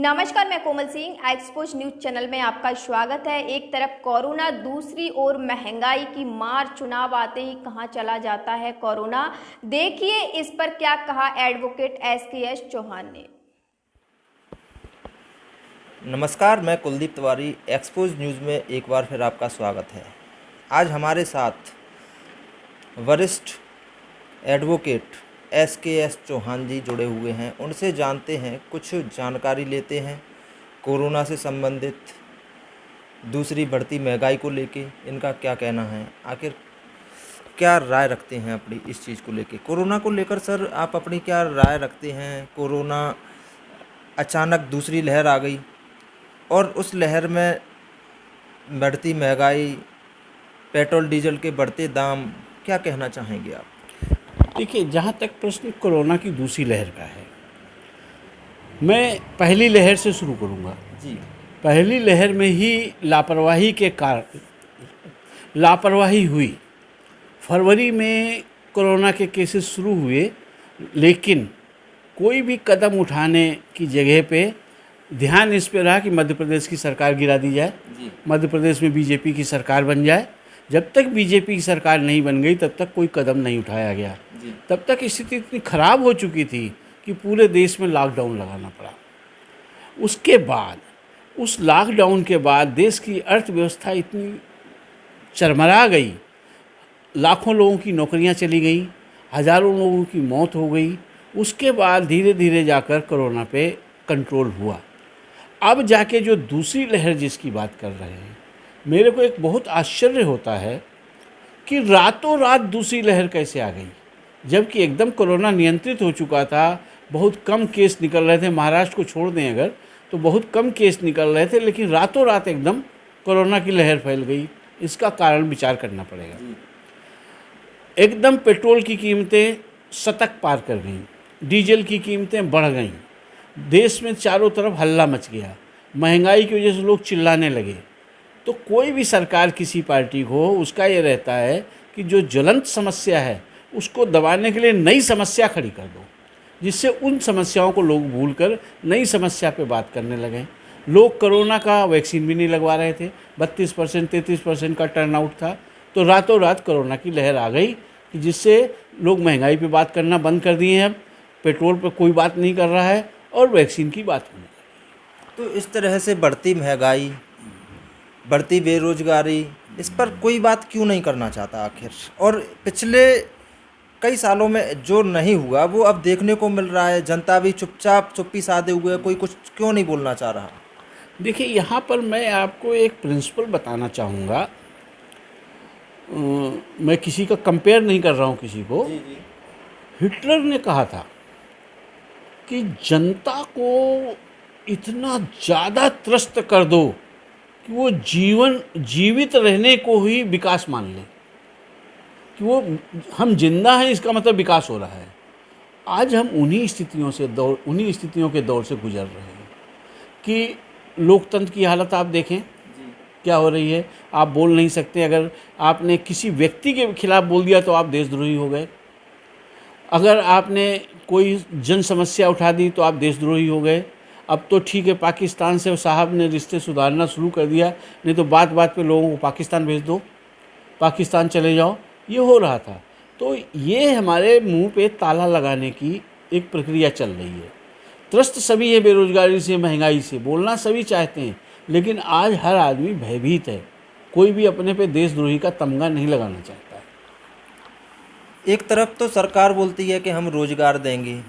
नमस्कार, मैं Komal Singh. Expose news channel में आपका स्वागत है। एक तरफ कोरोना, दूसरी ओर महंगाई की मार। चुनाव आते ही कहां चला जाता है कोरोना। देखिए इस पर क्या कहा एडवोकेट SKS चौहान ने। नमस्कार, मैं कुलदीप तिवारी। एक्सपोज न्यूज़ में एक बार फिर आपका स्वागत है। आज हमारे साथ वरिष्ठ एडवोकेट SKS चौहान जी जुड़े हुए हैं। उनसे जानते हैं, कुछ जानकारी लेते हैं कोरोना से संबंधित, दूसरी बढ़ती महंगाई को लेके इनका क्या कहना है, आखिर क्या राय रखते हैं अपनी इस चीज़ को लेके। कोरोना को लेकर सर आप अपनी क्या राय रखते हैं। कोरोना अचानक दूसरी लहर आ गई और उस लहर में बढ़ती महंगाई, पेट्रोल डीजल के बढ़ते दाम, क्या कहना चाहेंगे आप। देखिए, जहाँ तक प्रश्न कोरोना की दूसरी लहर का है, मैं पहली लहर से शुरू करूँगा जी। पहली लहर में ही लापरवाही के कारण लापरवाही हुई। फरवरी में कोरोना के केसेस शुरू हुए, लेकिन कोई भी कदम उठाने की जगह पे ध्यान इस पे रहा कि मध्य प्रदेश की सरकार गिरा दी जाए, मध्य प्रदेश में बीजेपी की सरकार बन जाए। जब तक बीजेपी की सरकार नहीं बन गई तब तक कोई कदम नहीं उठाया गया। तब तक स्थिति इतनी ख़राब हो चुकी थी कि पूरे देश में लॉकडाउन लगाना पड़ा। उसके बाद, उस लॉकडाउन के बाद देश की अर्थव्यवस्था इतनी चरमरा गई, लाखों लोगों की नौकरियां चली गई, हज़ारों लोगों की मौत हो गई। उसके बाद धीरे धीरे जाकर कोरोना पे कंट्रोल हुआ। अब जाके जो दूसरी लहर जिसकी बात कर रहे हैं, मेरे को एक बहुत आश्चर्य होता है कि रातों रात दूसरी लहर कैसे आ गई, जबकि एकदम कोरोना नियंत्रित हो चुका था। बहुत कम केस निकल रहे थे, महाराष्ट्र को छोड़ दें अगर तो बहुत कम केस निकल रहे थे, लेकिन रातों रात एकदम कोरोना की लहर फैल गई। इसका कारण विचार करना पड़ेगा। एकदम पेट्रोल की कीमतें शतक पार कर गईं, डीजल की कीमतें बढ़ गईं, देश में चारों तरफ हल्ला मच गया, महंगाई की वजह से लोग चिल्लाने लगे। तो कोई भी सरकार, किसी पार्टी को, उसका ये रहता है कि जो ज्वलंत समस्या है उसको दबाने के लिए नई समस्या खड़ी कर दो, जिससे उन समस्याओं को लोग भूलकर नई समस्या पे बात करने लगे। लोग कोरोना का वैक्सीन भी नहीं लगवा रहे थे, 32% 33% का टर्नआउट था। तो रातों रात कोरोना की लहर आ गई कि जिससे लोग महंगाई पे बात करना बंद कर दिए हैं। अब पेट्रोल पे कोई बात नहीं कर रहा है और वैक्सीन की बात होने लगी। तो इस तरह से बढ़ती महंगाई, बढ़ती बेरोजगारी, इस पर कोई बात क्यों नहीं करना चाहता आखिर। और पिछले कई सालों में जो नहीं हुआ वो अब देखने को मिल रहा है। जनता भी चुपचाप चुप्पी साधे हुए, कोई कुछ क्यों नहीं बोलना चाह रहा। देखिए, यहाँ पर मैं आपको एक प्रिंसिपल बताना चाहूँगा। मैं किसी का कंपेयर नहीं कर रहा हूँ किसी को। हिटलर ने कहा था कि जनता को इतना ज़्यादा त्रस्त कर दो कि वो जीवित रहने को ही विकास मान ले, कि वो हम जिंदा हैं इसका मतलब विकास हो रहा है। आज हम उन्हीं स्थितियों के दौर से गुजर रहे हैं कि लोकतंत्र की हालत आप देखें क्या हो रही है। आप बोल नहीं सकते, अगर आपने किसी व्यक्ति के खिलाफ बोल दिया तो आप देशद्रोही हो गए। अगर आपने कोई जन समस्या उठा दी तो आप देशद्रोही हो गए। अब तो ठीक है, पाकिस्तान से साहब ने रिश्ते सुधारना शुरू कर दिया, नहीं तो बात बात पे लोगों को पाकिस्तान भेज दो, पाकिस्तान चले जाओ, ये हो रहा था। तो ये हमारे मुंह पे ताला लगाने की एक प्रक्रिया चल रही है। त्रस्त सभी है बेरोजगारी से, महंगाई से, बोलना सभी चाहते हैं, लेकिन आज हर आदमी भयभीत है। कोई भी अपने पे देशद्रोही का तमगा नहीं लगाना चाहता है। एक तरफ तो सरकार बोलती है कि हम रोजगार देंगे,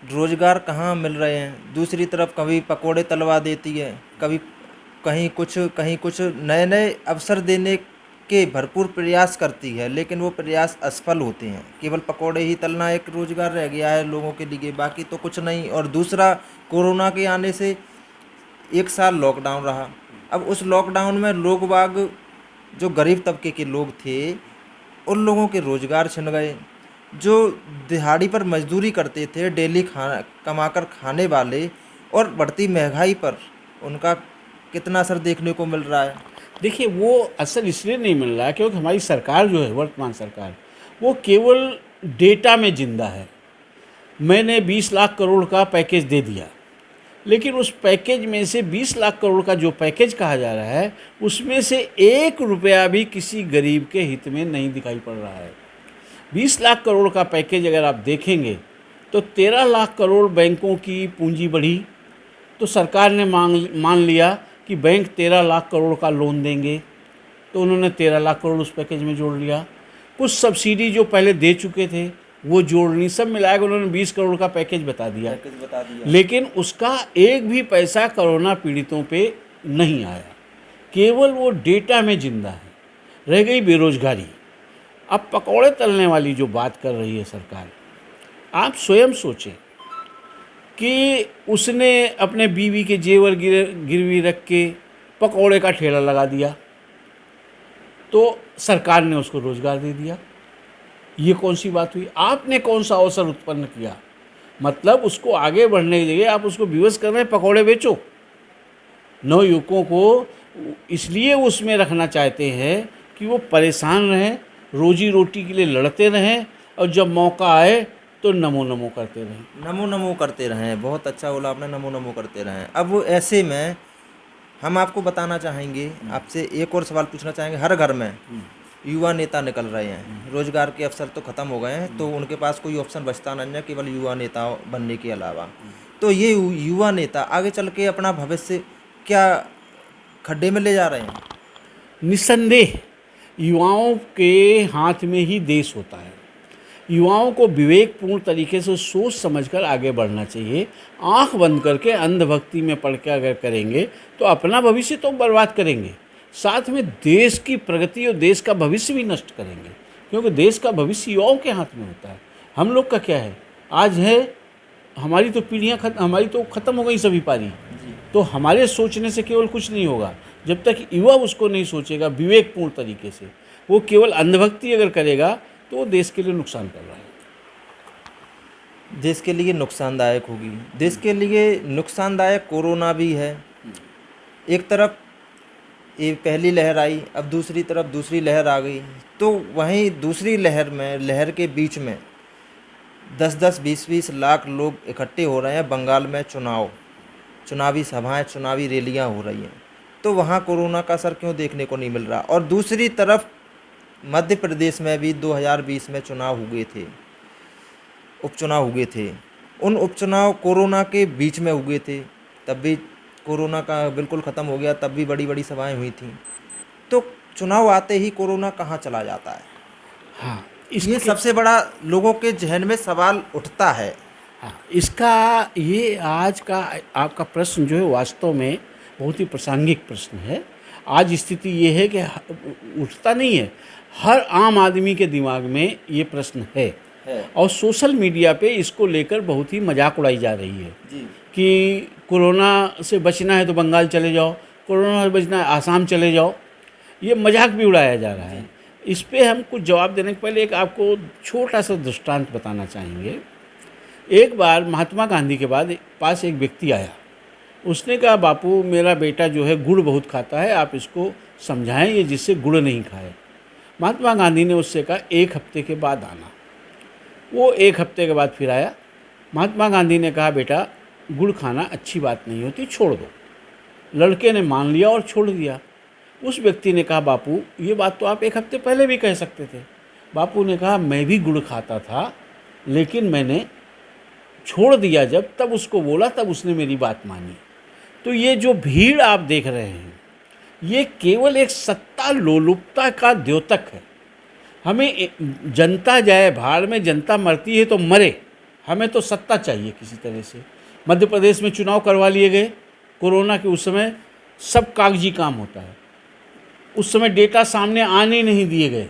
रोजगार कहाँ मिल रहे हैं। दूसरी तरफ कभी पकोड़े तलवा देती है, कभी कहीं कुछ नए नए अवसर देने के भरपूर प्रयास करती है, लेकिन वो प्रयास असफल होते हैं। केवल पकोड़े ही तलना एक रोजगार रह गया है लोगों के लिए, बाकी तो कुछ नहीं। और दूसरा, कोरोना के आने से एक साल लॉकडाउन रहा। अब उस लॉकडाउन में लोग बाग, जो गरीब तबके के लोग थे, उन लोगों के रोजगार छिन गए। जो दिहाड़ी पर मजदूरी करते थे, डेली कमाकर खाने वाले, और बढ़ती महंगाई पर उनका कितना असर देखने को मिल रहा है। देखिए, वो असर इसलिए नहीं मिल रहा है क्योंकि हमारी सरकार जो है, वर्तमान सरकार, वो केवल डेटा में जिंदा है। मैंने 20 लाख करोड़ का पैकेज दे दिया, लेकिन उस पैकेज में से 20 लाख करोड़ का जो पैकेज कहा जा रहा है उसमें से 1 रुपया भी किसी गरीब के हित में नहीं दिखाई पड़ रहा है। 20 लाख करोड़ का पैकेज अगर आप देखेंगे तो 13 लाख करोड़ बैंकों की पूंजी बढ़ी, तो सरकार ने मान लिया कि बैंक 13 लाख करोड़ का लोन देंगे, तो उन्होंने 13 लाख करोड़ उस पैकेज में जोड़ लिया। कुछ सब्सिडी जो पहले दे चुके थे वो जोड़नी, सब मिलाकर उन्होंने 20 करोड़ का पैकेज बता दिया। लेकिन उसका एक भी पैसा कोरोना पीड़ितों पे नहीं आया, केवल वो डेटा में जिंदा है। रह गई बेरोजगारी। अब पकौड़े तलने वाली जो बात कर रही है सरकार, आप स्वयं सोचें कि उसने अपने बीवी के जेवर गिरवी रख के पकौड़े का ठेला लगा दिया, तो सरकार ने उसको रोजगार दे दिया। ये कौन सी बात हुई? आपने कौन सा अवसर उत्पन्न किया? मतलब उसको आगे बढ़ने की जगह आप उसको विवश कर रहे हैं, पकौड़े बेचो। नवयुवकों को इसलिए उसमें रखना चाहते हैं कि वो परेशान रहें, रोजी रोटी के लिए लड़ते रहें, और जब मौका आए तो नमो नमो करते रहें। नमो नमो करते रहें, बहुत अच्छा बोला आपने, नमो नमो करते रहें। अब ऐसे में हम आपको बताना चाहेंगे, आपसे एक और सवाल पूछना चाहेंगे। हर घर में युवा नेता निकल रहे हैं, रोजगार के अवसर तो खत्म हो गए हैं, तो उनके पास कोई ऑप्शन बचता नहीं है केवल युवा नेता बनने के अलावा। तो ये युवा नेता आगे चल के अपना भविष्य क्या खड्डे में ले जा रहे हैं? निस्संदेह युवाओं के हाथ में ही देश होता है। युवाओं को विवेकपूर्ण तरीके से सोच समझकर आगे बढ़ना चाहिए। आंख बंद करके अंधभक्ति में पड़ के अगर करेंगे तो अपना भविष्य तो बर्बाद करेंगे, साथ में देश की प्रगति और देश का भविष्य भी नष्ट करेंगे, क्योंकि देश का भविष्य युवाओं के हाथ में होता है। हम लोग का क्या है, आज है हमारी तो पीढ़ियाँ हमारी तो ख़त्म हो गई सभी पारी, तो हमारे सोचने से केवल कुछ नहीं होगा। जब तक युवा उसको नहीं सोचेगा विवेकपूर्ण तरीके से, वो केवल अंधभक्ति अगर करेगा तो वो देश के लिए नुकसान कर रहा है। देश के लिए नुकसानदायक होगी। देश के लिए नुकसानदायक कोरोना भी है। एक तरफ ये पहली लहर आई, अब दूसरी तरफ दूसरी लहर आ गई, तो वहीं दूसरी लहर के बीच में 10-10, 20-20 लाख लोग इकट्ठे हो रहे हैं। बंगाल में चुनावी सभाएं, चुनावी रैलियां हो रही हैं, तो वहाँ कोरोना का असर क्यों देखने को नहीं मिल रहा? और दूसरी तरफ मध्य प्रदेश में भी 2020 में उपचुनाव हुए थे। उन उपचुनाव कोरोना के बीच में हुए थे, तब भी कोरोना का बिल्कुल ख़त्म हो गया, तब भी बड़ी बड़ी सभाएं हुई थी। तो चुनाव आते ही कोरोना कहाँ चला जाता है? हाँ, ये सबसे बड़ा लोगों के जहन में सवाल उठता है। हाँ, इसका ये आज का आपका प्रश्न जो है वास्तव में बहुत ही प्रासंगिक प्रश्न है। आज स्थिति ये है कि उठता नहीं है, हर आम आदमी के दिमाग में ये प्रश्न है। और सोशल मीडिया पे इसको लेकर बहुत ही मजाक उड़ाई जा रही है कि कोरोना से बचना है तो बंगाल चले जाओ, कोरोना से बचना है आसाम चले जाओ। ये मजाक भी उड़ाया जा रहा है। इस पे हम कुछ जवाब देने के पहले एक आपको छोटा सा दृष्टांत बताना चाहेंगे। एक बार महात्मा गांधी के पास एक व्यक्ति आया, उसने कहा बापू मेरा बेटा जो है गुड़ बहुत खाता है, आप इसको समझाएं ये जिससे गुड़ नहीं खाए। महात्मा गांधी ने उससे कहा 1 हफ्ते के बाद आना। वो 1 हफ्ते के बाद फिर आया। महात्मा गांधी ने कहा बेटा गुड़ खाना अच्छी बात नहीं होती, छोड़ दो। लड़के ने मान लिया और छोड़ दिया। उस व्यक्ति ने कहा बापू ये बात तो आप 1 हफ्ते पहले भी कह सकते थे। बापू ने कहा मैं भी गुड़ खाता था, लेकिन मैंने छोड़ दिया जब, तब उसको बोला, तब उसने मेरी बात मानी। तो ये जो भीड़ आप देख रहे हैं ये केवल एक सत्ता लोलुपता का द्योतक है। हमें जनता जाए भाड़ में, जनता मरती है तो मरे, हमें तो सत्ता चाहिए किसी तरह से। मध्य प्रदेश में चुनाव करवा लिए गए कोरोना के, उस समय सब कागजी काम होता है, उस समय डेटा सामने आने नहीं दिए गए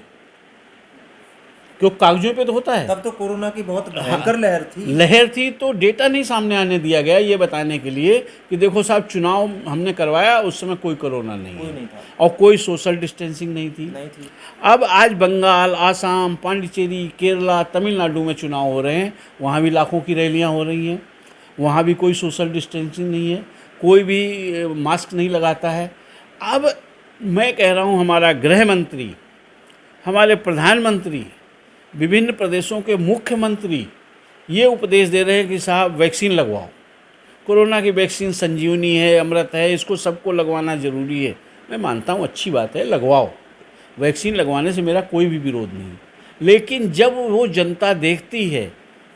क्योंकि कागजों पे तो होता है। तब तो कोरोना की बहुत भयंकर लहर थी, तो डेटा नहीं सामने आने दिया गया ये बताने के लिए कि देखो साहब चुनाव हमने करवाया, उस समय कोई कोरोना नहीं था और कोई सोशल डिस्टेंसिंग नहीं थी। अब आज बंगाल, आसाम, पांडिचेरी, केरला, तमिलनाडु में चुनाव हो रहे हैं, वहाँ भी लाखों की रैलियाँ हो रही हैं, वहाँ भी कोई सोशल डिस्टेंसिंग नहीं है, कोई भी मास्क नहीं लगाता है। अब मैं कह रहा हूँ हमारा गृह मंत्री, हमारे प्रधानमंत्री, विभिन्न प्रदेशों के मुख्यमंत्री ये उपदेश दे रहे हैं कि साहब वैक्सीन लगवाओ। कोरोना की वैक्सीन संजीवनी है, अमृत है, इसको सबको लगवाना ज़रूरी है। मैं मानता हूँ अच्छी बात है, लगवाओ। वैक्सीन लगवाने से मेरा कोई भी विरोध नहीं। लेकिन जब वो जनता देखती है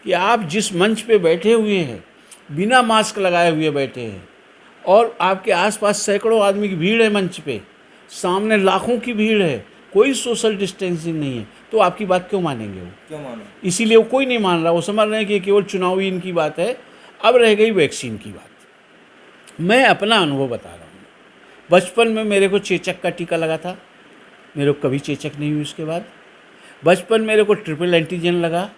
कि आप जिस मंच पे बैठे हुए हैं, बिना मास्क लगाए हुए बैठे हैं और आपके आसपास सैकड़ों आदमी की भीड़ है मंच पे, सामने लाखों की भीड़ है, कोई सोशल डिस्टेंसिंग नहीं है, तो आपकी बात क्यों मानेंगे वो? क्यों मानो? इसीलिए वो कोई नहीं मान रहा। वो समझ रहे हैं कि केवल चुनावी इनकी बात है। अब रह गई वैक्सीन की बात। मैं अपना अनुभव बता रहा हूँ। बचपन में मेरे को चेचक का टीका लगा था, मेरे को कभी चेचक नहीं हुई उसके बाद। बचपन मेरे को ट्रिपल एंटीजन लगा,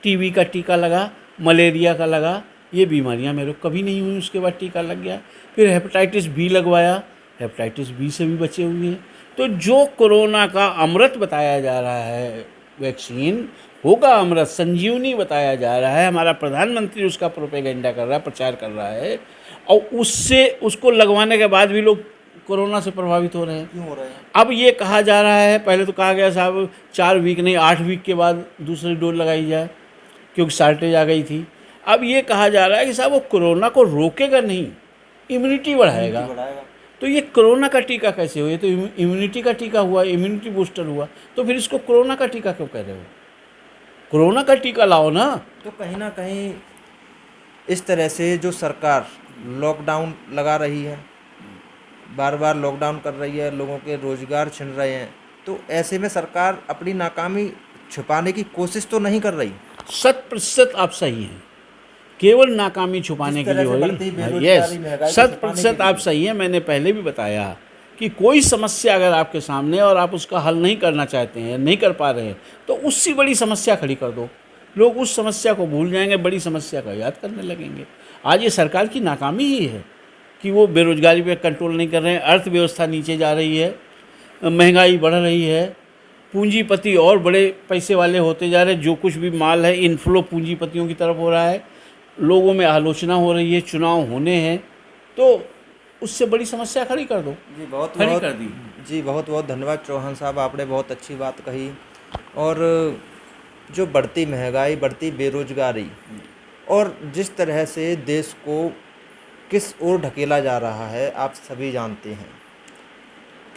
टीबी का टीका लगा, मलेरिया का लगा, ये बीमारियां मेरे को कभी नहीं हुई। उसके बाद टीका लग गया। फिर हेपेटाइटिस बी लगवाया, हेपेटाइटिस बी से भी बचे हुए हैं। तो जो कोरोना का अमृत बताया जा रहा है, वैक्सीन होगा अमृत, संजीवनी बताया जा रहा है, हमारा प्रधानमंत्री उसका प्रोपेगेंडा कर रहा है, प्रचार कर रहा है, और उससे उसको लगवाने के बाद भी लोग कोरोना से प्रभावित हो रहे हैं। क्यों हो रहे हैं? अब ये कहा जा रहा है, पहले तो कहा गया साहब 4 वीक नहीं 8 वीक के बाद दूसरी डोज लगाई जाए, क्योंकि शार्टेज आ गई थी। अब ये कहा जा रहा है कि साहब वो कोरोना को रोकेगा नहीं, इम्यूनिटी बढ़ाएगा। तो ये कोरोना का टीका कैसे हुआ? ये तो इम्यूनिटी का टीका हुआ, इम्यूनिटी बूस्टर हुआ। तो फिर इसको कोरोना का टीका क्यों कह रहे हो? कोरोना का टीका लाओ ना। तो कहीं ना कहीं इस तरह से जो सरकार लॉकडाउन लगा रही है, बार बार लॉकडाउन कर रही है, लोगों के रोजगार छिन रहे हैं, तो ऐसे में सरकार अपनी नाकामी छुपाने की कोशिश तो नहीं कर रही? 100% आप सही हैं। केवल नाकामी छुपाने के लिए हो रही। यस, 100% आप सही हैं। मैंने पहले भी बताया कि कोई समस्या अगर आपके सामने है और आप उसका हल नहीं करना चाहते हैं, नहीं कर पा रहे हैं, तो उससे बड़ी समस्या खड़ी कर दो। लोग उस समस्या को भूल जाएंगे, बड़ी समस्या का याद करने लगेंगे। आज ये सरकार की नाकामी ही है कि वो बेरोजगारी पे कंट्रोल नहीं कर रहे हैं, अर्थव्यवस्था नीचे जा रही है, महंगाई बढ़ रही है, पूंजीपति और बड़े पैसे वाले होते जा रहे हैं। जो कुछ भी माल है इनफ्लो पूंजीपतियों की तरफ हो रहा है, लोगों में आलोचना हो रही है, चुनाव होने हैं, तो उससे बड़ी समस्या खड़ी कर दो। जी बहुत खड़ी बहुत कर दी। जी बहुत बहुत धन्यवाद चौहान साहब, आपने बहुत अच्छी बात कही। और जो बढ़ती महंगाई, बढ़ती बेरोजगारी और जिस तरह से देश को किस ओर ढकेला जा रहा है, आप सभी जानते हैं।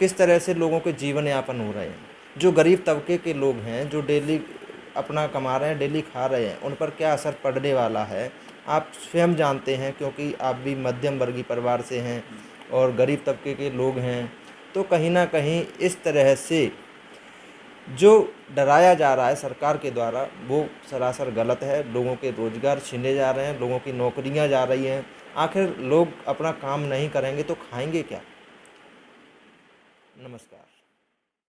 किस तरह से लोगों के जीवन यापन हो रहे हैं, जो गरीब तबके के लोग हैं, जो डेली अपना कमा रहे हैं, डेली खा रहे हैं, उन पर क्या असर पड़ने वाला है आप स्वयं जानते हैं, क्योंकि आप भी मध्यम वर्गीय परिवार से हैं और गरीब तबके के लोग हैं। तो कहीं ना कहीं इस तरह से जो डराया जा रहा है सरकार के द्वारा, वो सरासर गलत है। लोगों के रोज़गार छीने जा रहे हैं, लोगों की नौकरियां जा रही हैं। आखिर लोग अपना काम नहीं करेंगे तो खाएंगे क्या? नमस्कार।